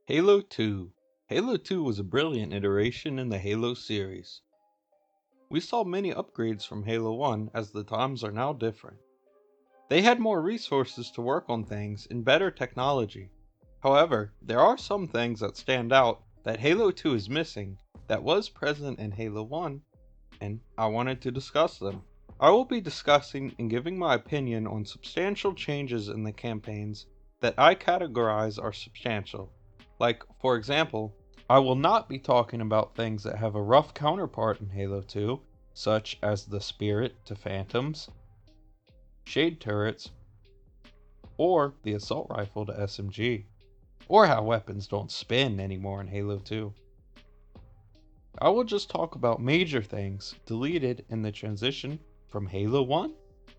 Halo 2. Halo 2 was a brilliant iteration in the Halo series. We saw many upgrades from Halo 1 as the times are now different. They had more resources to work on things and better technology. However, there are some things that stand out that Halo 2 is missing that was present in Halo 1, and I wanted to discuss them. I will be discussing and giving my opinion on substantial changes in the campaigns that I categorize are substantial. Like, for example, I will not be talking about things that have a rough counterpart in Halo 2, such as the Spirit to Phantoms, Shade Turrets, or the Assault Rifle to SMG, or how weapons don't spin anymore in Halo 2. I will just talk about major things deleted in the transition from Halo 1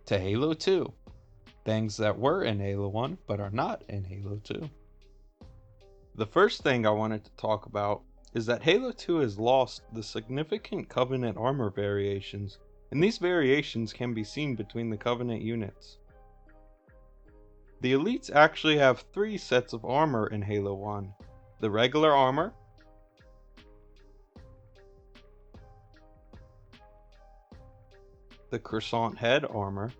to Halo 2. Things that were in Halo 1 but are not in Halo 2. The first thing I wanted to talk about is that Halo 2 has lost the significant Covenant armor variations, and these variations can be seen between the Covenant units. The Elites actually have 3 sets of armor in Halo 1. The regular armor, the Croissant Head armor,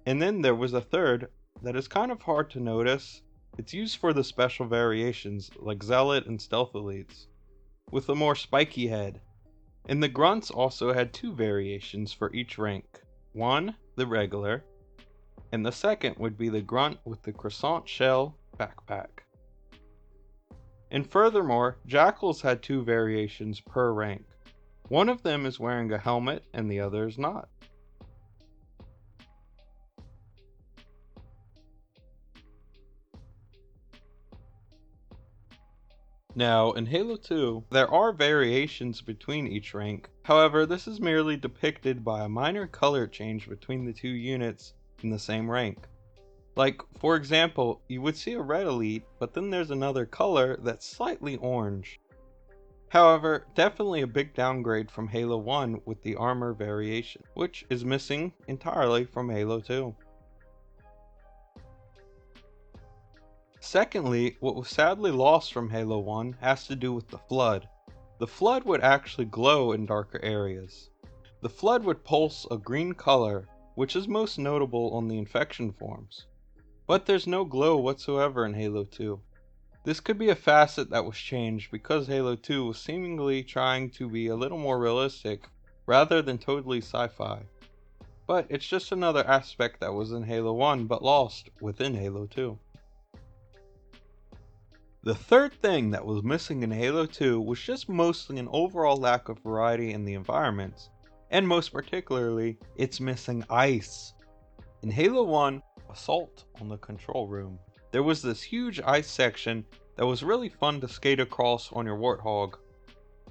and then there was a third that is kind of hard to notice. It's used for the special variations like Zealot and Stealth Elites, with a more spiky head. And the Grunts also had 2 variations for each rank. One, the regular, and the second would be the Grunt with the Croissant Shell backpack. And furthermore, Jackals had 2 variations per rank. One of them is wearing a helmet and the other is not. Now, in Halo 2, there are variations between each rank. However, this is merely depicted by a minor color change between the 2 units in the same rank. Like, for example, you would see a red elite, but then there's another color that's slightly orange. However, definitely a big downgrade from Halo 1 with the armor variation, which is missing entirely from Halo 2. Secondly, what was sadly lost from Halo 1 has to do with the Flood. The Flood would actually glow in darker areas. The Flood would pulse a green color, which is most notable on the infection forms. But there's no glow whatsoever in Halo 2. This could be a facet that was changed because Halo 2 was seemingly trying to be a little more realistic rather than totally sci-fi. But it's just another aspect that was in Halo 1 but lost within Halo 2. The third thing that was missing in Halo 2 was just mostly an overall lack of variety in the environments, and most particularly, it's missing ice. In Halo 1, Assault on the Control Room, there was this huge ice section that was really fun to skate across on your Warthog.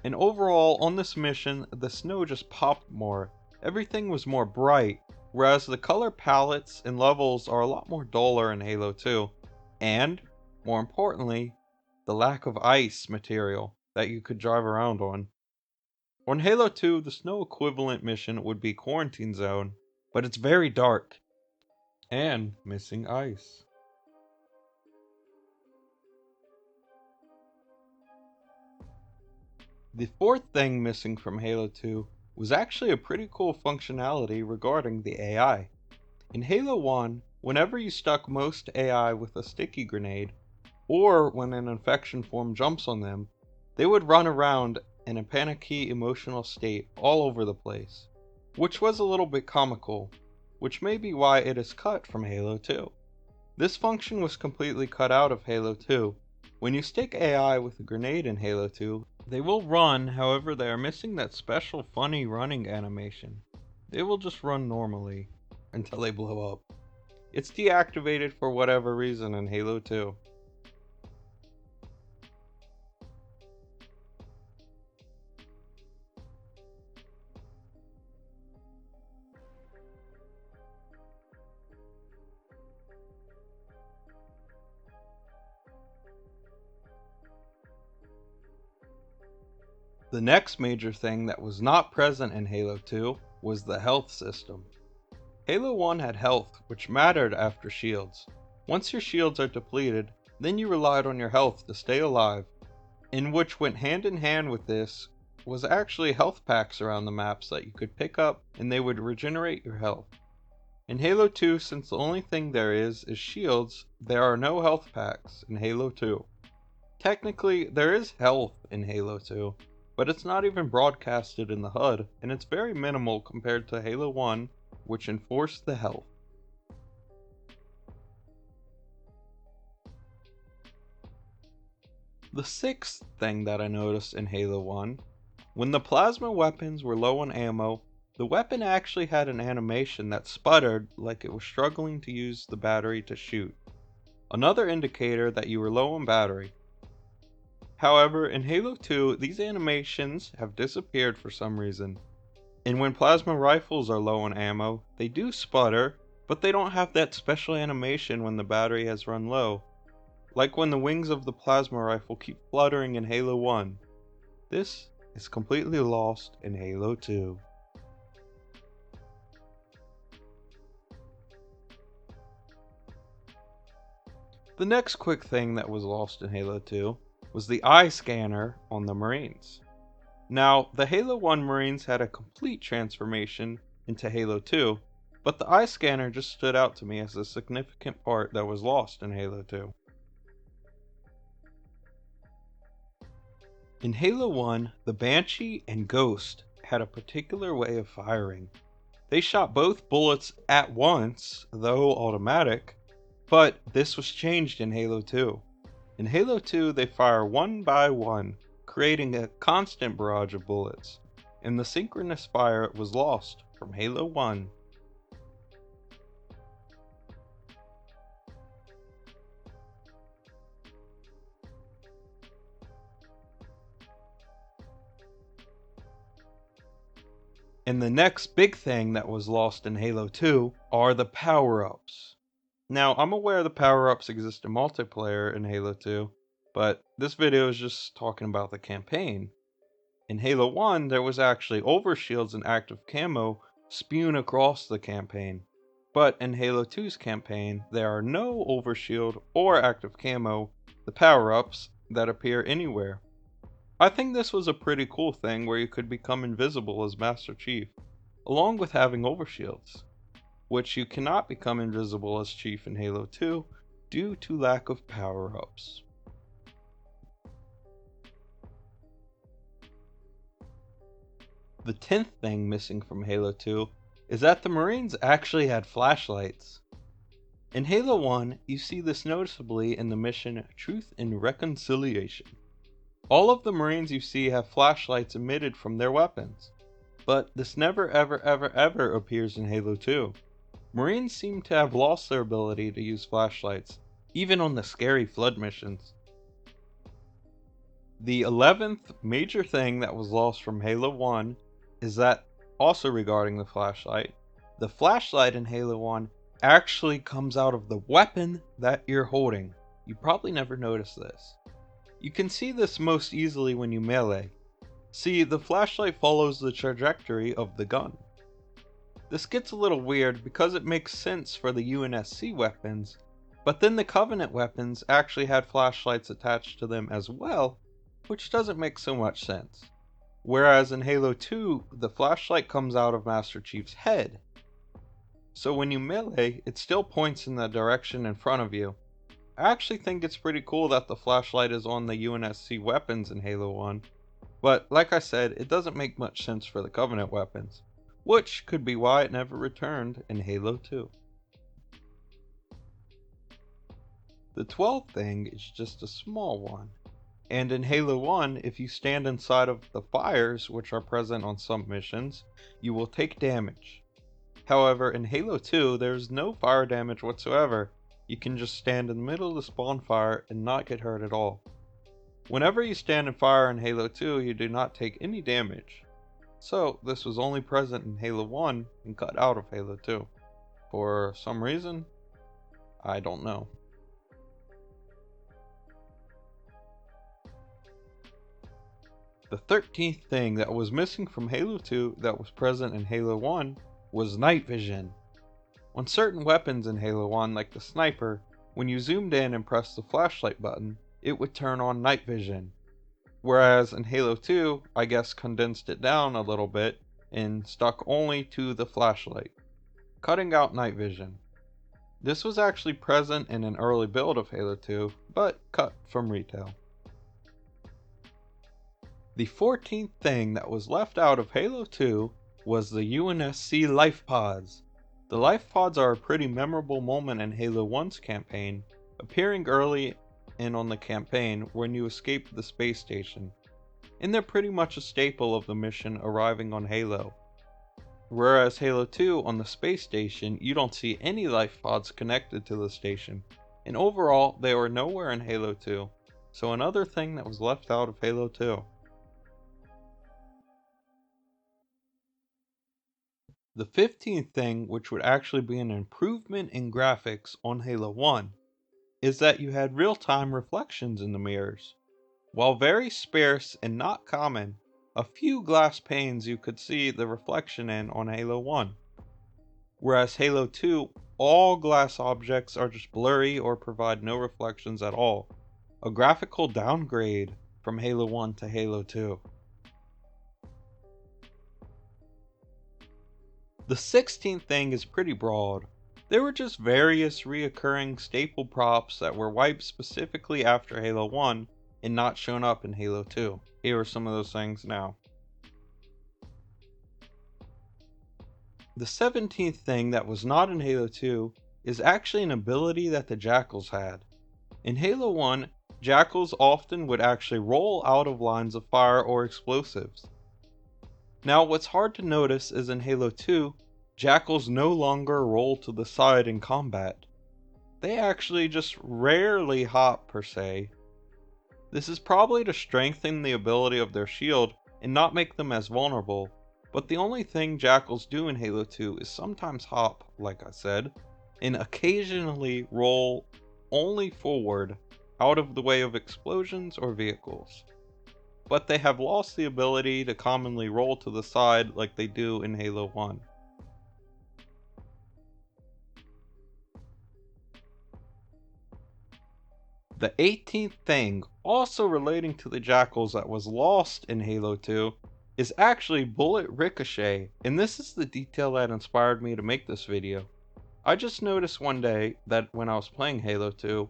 And overall, on this mission, the snow just popped more. Everything was more bright, whereas the color palettes and levels are a lot more duller in Halo 2. And, more importantly, the lack of ice material that you could drive around on. On Halo 2, the snow equivalent mission would be Quarantine Zone, but it's very dark and missing ice. The fourth thing missing from Halo 2 was actually a pretty cool functionality regarding the AI. In Halo 1, whenever you stuck most AI with a sticky grenade, or when an infection form jumps on them, they would run around in a panicky emotional state all over the place, which was a little bit comical, which may be why it is cut from Halo 2. This function was completely cut out of Halo 2. When you stick AI with a grenade in Halo 2, they will run, however they are missing that special funny running animation. They will just run normally until they blow up. It's deactivated for whatever reason in Halo 2. The next major thing that was not present in Halo 2 was the health system. Halo 1 had health, which mattered after shields. Once your shields are depleted, then you relied on your health to stay alive. And which went hand in hand with this was actually health packs around the maps that you could pick up and they would regenerate your health. In Halo 2, since the only thing there is shields, there are no health packs in Halo 2. Technically, there is health in Halo 2, but it's not even broadcasted in the HUD, and it's very minimal compared to Halo 1, which enforced the health. The sixth thing that I noticed in Halo 1, when the plasma weapons were low on ammo, the weapon actually had an animation that sputtered like it was struggling to use the battery to shoot. Another indicator that you were low on battery. However, in Halo 2, these animations have disappeared for some reason. And when plasma rifles are low on ammo, they do sputter, but they don't have that special animation when the battery has run low. Like when the wings of the plasma rifle keep fluttering in Halo 1. This is completely lost in Halo 2. The next quick thing that was lost in Halo 2 was the eye scanner on the Marines. Now, the Halo 1 Marines had a complete transformation into Halo 2, but the eye scanner just stood out to me as a significant part that was lost in Halo 2. In Halo 1, the Banshee and Ghost had a particular way of firing. They shot both bullets at once, though automatic, but this was changed in Halo 2. In Halo 2, they fire one by one, creating a constant barrage of bullets, and the Synchronous Fire was lost from Halo 1. And the next big thing that was lost in Halo 2 are the power-ups. Now, I'm aware the power-ups exist in multiplayer in Halo 2, but this video is just talking about the campaign. In Halo 1, there was actually overshields and active camo spewing across the campaign. But in Halo 2's campaign, there are no overshield or active camo, the power-ups, that appear anywhere. I think this was a pretty cool thing where you could become invisible as Master Chief, along with having overshields, which you cannot become invisible as Chief in Halo 2 due to lack of power-ups. The 10th thing missing from Halo 2 is that the Marines actually had flashlights. In Halo 1, you see this noticeably in the mission Truth and Reconciliation. All of the Marines you see have flashlights emitted from their weapons, but this never ever appears in Halo 2. Marines seem to have lost their ability to use flashlights, even on the scary flood missions. The 11th major thing that was lost from Halo 1 is that, also regarding the flashlight in Halo 1 actually comes out of the weapon that you're holding. You probably never noticed this. You can see this most easily when you melee. See, the flashlight follows the trajectory of the gun. This gets a little weird because it makes sense for the UNSC weapons, but then the Covenant weapons actually had flashlights attached to them as well, which doesn't make so much sense. Whereas in Halo 2, the flashlight comes out of Master Chief's head. So when you melee, it still points in the direction in front of you. I actually think it's pretty cool that the flashlight is on the UNSC weapons in Halo 1, but like I said, it doesn't make much sense for the Covenant weapons, which could be why it never returned in Halo 2. The 12th thing is just a small one, and in Halo 1, if you stand inside of the fires, which are present on some missions, you will take damage. However, in Halo 2, there's no fire damage whatsoever. You can just stand in the middle of the spawn fire and not get hurt at all. Whenever you stand in fire in Halo 2, you do not take any damage. So, this was only present in Halo 1 and cut out of Halo 2. For some reason, I don't know. The 13th thing that was missing from Halo 2 that was present in Halo 1 was night vision. On certain weapons in Halo 1, like the sniper, when you zoomed in and pressed the flashlight button, it would turn on night vision. Whereas in Halo 2, I guess condensed it down a little bit and stuck only to the flashlight, cutting out night vision. This was actually present in an early build of Halo 2, but cut from retail. The 14th thing that was left out of Halo 2 was the UNSC life pods. The life pods are a pretty memorable moment in Halo 1's campaign, appearing early in on the campaign when you escape the space station, and they're pretty much a staple of the mission arriving on Halo. Whereas Halo 2 on the space station, you don't see any life pods connected to the station, and overall they were nowhere in Halo 2, so another thing that was left out of Halo 2. The 15th thing, which would actually be an improvement in graphics on Halo 1, is that you had real-time reflections in the mirrors. While very sparse and not common, a few glass panes you could see the reflection in on Halo 1. Whereas Halo 2, all glass objects are just blurry or provide no reflections at all. A graphical downgrade from Halo 1 to Halo 2. The 16th thing is pretty broad. There were just various reoccurring staple props that were wiped specifically after Halo 1 and not shown up in Halo 2. Here are some of those things now. The 17th thing that was not in Halo 2 is actually an ability that the Jackals had. In Halo 1, Jackals often would actually roll out of lines of fire or explosives. Now, what's hard to notice is in Halo 2, Jackals no longer roll to the side in combat. They actually just rarely hop per se. This is probably to strengthen the ability of their shield and not make them as vulnerable, but the only thing Jackals do in Halo 2 is sometimes hop, like I said, and occasionally roll only forward, out of the way of explosions or vehicles. But they have lost the ability to commonly roll to the side like they do in Halo 1. The 18th thing, also relating to the Jackals that was lost in Halo 2, is actually bullet ricochet, and this is the detail that inspired me to make this video. I just noticed one day that when I was playing Halo 2,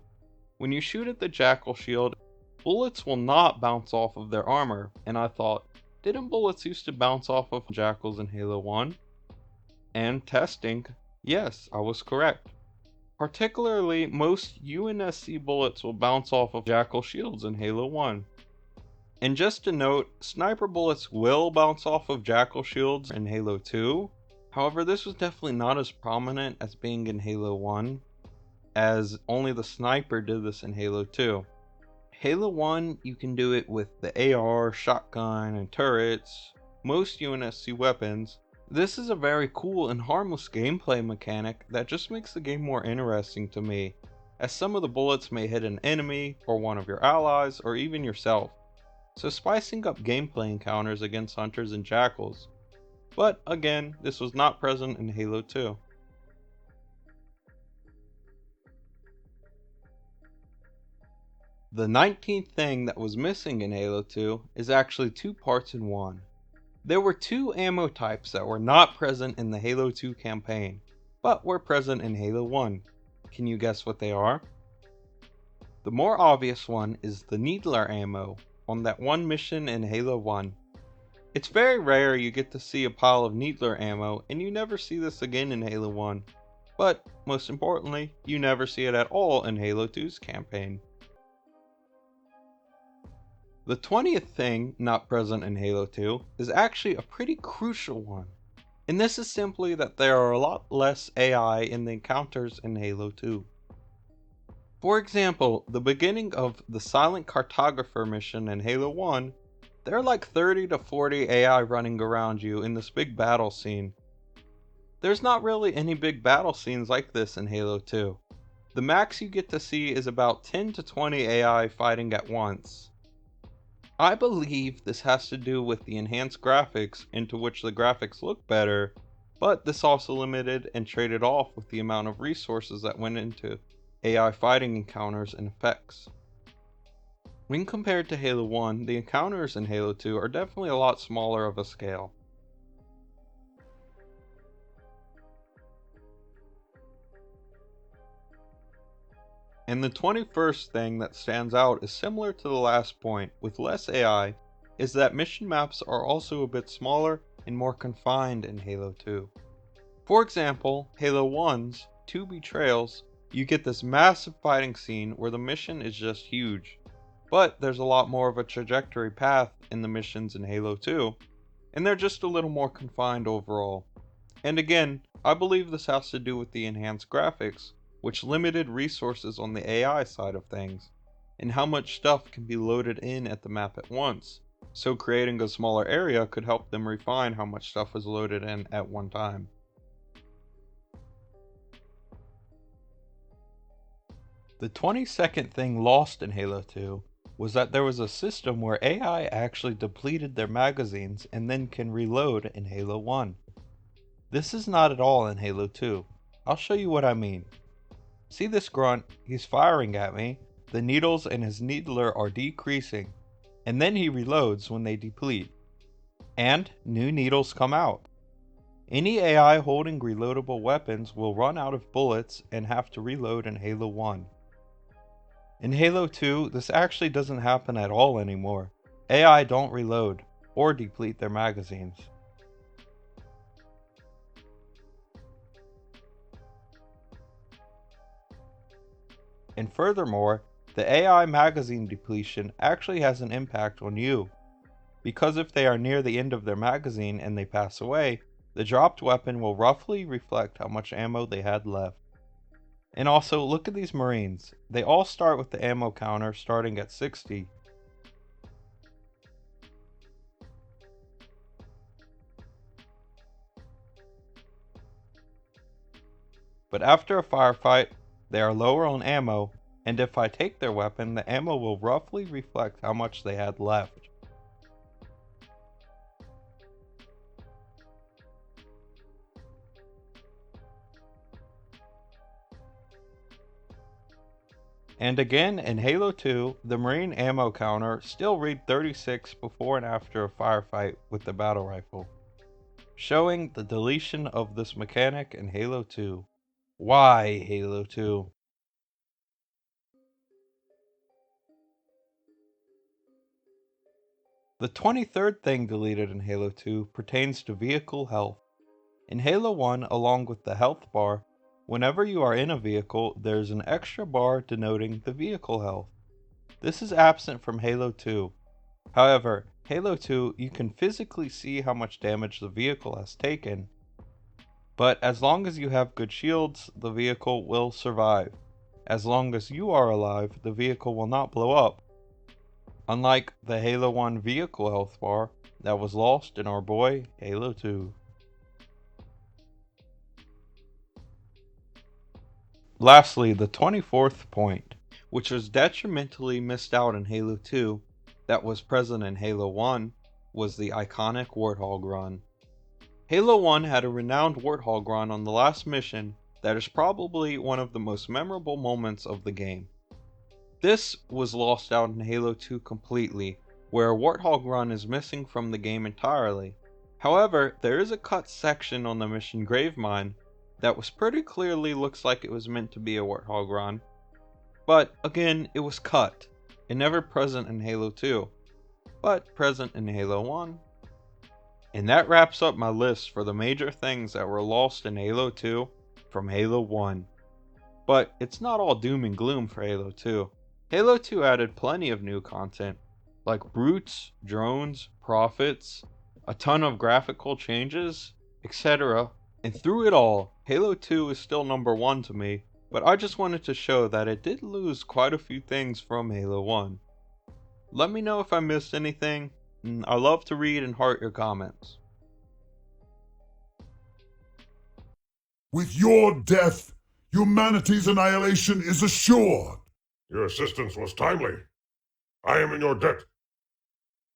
when you shoot at the Jackal shield, bullets will not bounce off of their armor, and I thought, didn't bullets used to bounce off of Jackals in Halo 1? And testing, yes, I was correct. Particularly, most UNSC bullets will bounce off of Jackal shields in Halo 1. And just to note, sniper bullets will bounce off of Jackal shields in Halo 2. However, this was definitely not as prominent as being in Halo 1, as only the sniper did this in Halo 2. Halo 1, you can do it with the AR, shotgun, and turrets, most UNSC weapons. This is a very cool and harmless gameplay mechanic that just makes the game more interesting to me, as some of the bullets may hit an enemy, or one of your allies, or even yourself, so spicing up gameplay encounters against hunters and jackals. But again, this was not present in Halo 2. The 19th thing that was missing in Halo 2 is actually two parts in one. There were two ammo types that were not present in the Halo 2 campaign, but were present in Halo 1. Can you guess what they are? The more obvious one is the Needler ammo on that one mission in Halo 1. It's very rare you get to see a pile of Needler ammo, and you never see this again in Halo 1. But, most importantly, you never see it at all in Halo 2's campaign. The 20th thing not present in Halo 2 is actually a pretty crucial one, and this is simply that there are a lot less AI in the encounters in Halo 2. For example, the beginning of the Silent Cartographer mission in Halo 1, there are like 30 to 40 AI running around you in this big battle scene. There's not really any big battle scenes like this in Halo 2. The max you get to see is about 10 to 20 AI fighting at once. I believe this has to do with the enhanced graphics, into which the graphics look better, but this also limited and traded off with the amount of resources that went into AI fighting encounters and effects. When compared to Halo 1, the encounters in Halo 2 are definitely a lot smaller of a scale. And the 21st thing that stands out is similar to the last point, with less AI, is that mission maps are also a bit smaller and more confined in Halo 2. For example, Halo 1's 2 Betrayals, you get this massive fighting scene where the mission is just huge, but there's a lot more of a trajectory path in the missions in Halo 2, and they're just a little more confined overall. And again, I believe this has to do with the enhanced graphics, which limited resources on the AI side of things, and how much stuff can be loaded in at the map at once, so creating a smaller area could help them refine how much stuff is loaded in at one time. The 22nd thing lost in Halo 2 was that there was a system where AI actually depleted their magazines and then can reload in Halo 1. This is not at all in Halo 2. I'll show you what I mean. See this grunt? He's firing at me. The needles in his needler are decreasing, and then he reloads when they deplete. And new needles come out. Any AI holding reloadable weapons will run out of bullets and have to reload in Halo 1. In Halo 2, this actually doesn't happen at all anymore. AI don't reload or deplete their magazines. And furthermore, the AI magazine depletion actually has an impact on you, because if they are near the end of their magazine and they pass away, the dropped weapon will roughly reflect how much ammo they had left. And also, look at these Marines. They all start with the ammo counter starting at 60. But after a firefight, they are lower on ammo, and if I take their weapon, the ammo will roughly reflect how much they had left. And again, in Halo 2, the Marine ammo counter still read 36 before and after a firefight with the battle rifle, showing the deletion of this mechanic in Halo 2. Why Halo 2? The 23rd thing deleted in Halo 2 pertains to vehicle health. In Halo 1, along with the health bar, whenever you are in a vehicle, there's an extra bar denoting the vehicle health. This is absent from Halo 2. However, Halo 2, you can physically see how much damage the vehicle has taken, but as long as you have good shields, the vehicle will survive. As long as you are alive, the vehicle will not blow up, unlike the Halo 1 vehicle health bar that was lost in our boy Halo 2. Lastly, the 24th point, which was detrimentally missed out in Halo 2, that was present in Halo 1, was the iconic Warthog Run. Halo 1 had a renowned Warthog Run on the last mission that is probably one of the most memorable moments of the game. This was lost out in Halo 2 completely, where a Warthog Run is missing from the game entirely. However, there is a cut section on the mission Gravemine that was pretty clearly looks like it was meant to be a Warthog Run, but again, it was cut, and never present in Halo 2, but present in Halo 1. And that wraps up my list for the major things that were lost in Halo 2 from Halo 1. But it's not all doom and gloom for Halo 2. Halo 2 added plenty of new content, like brutes, drones, prophets, a ton of graphical changes, etc. And through it all, Halo 2 is still number 1 to me, but I just wanted to show that it did lose quite a few things from Halo 1. Let me know if I missed anything, and I love to read and heart your comments. With your death, humanity's annihilation is assured. Your assistance was timely. I am in your debt.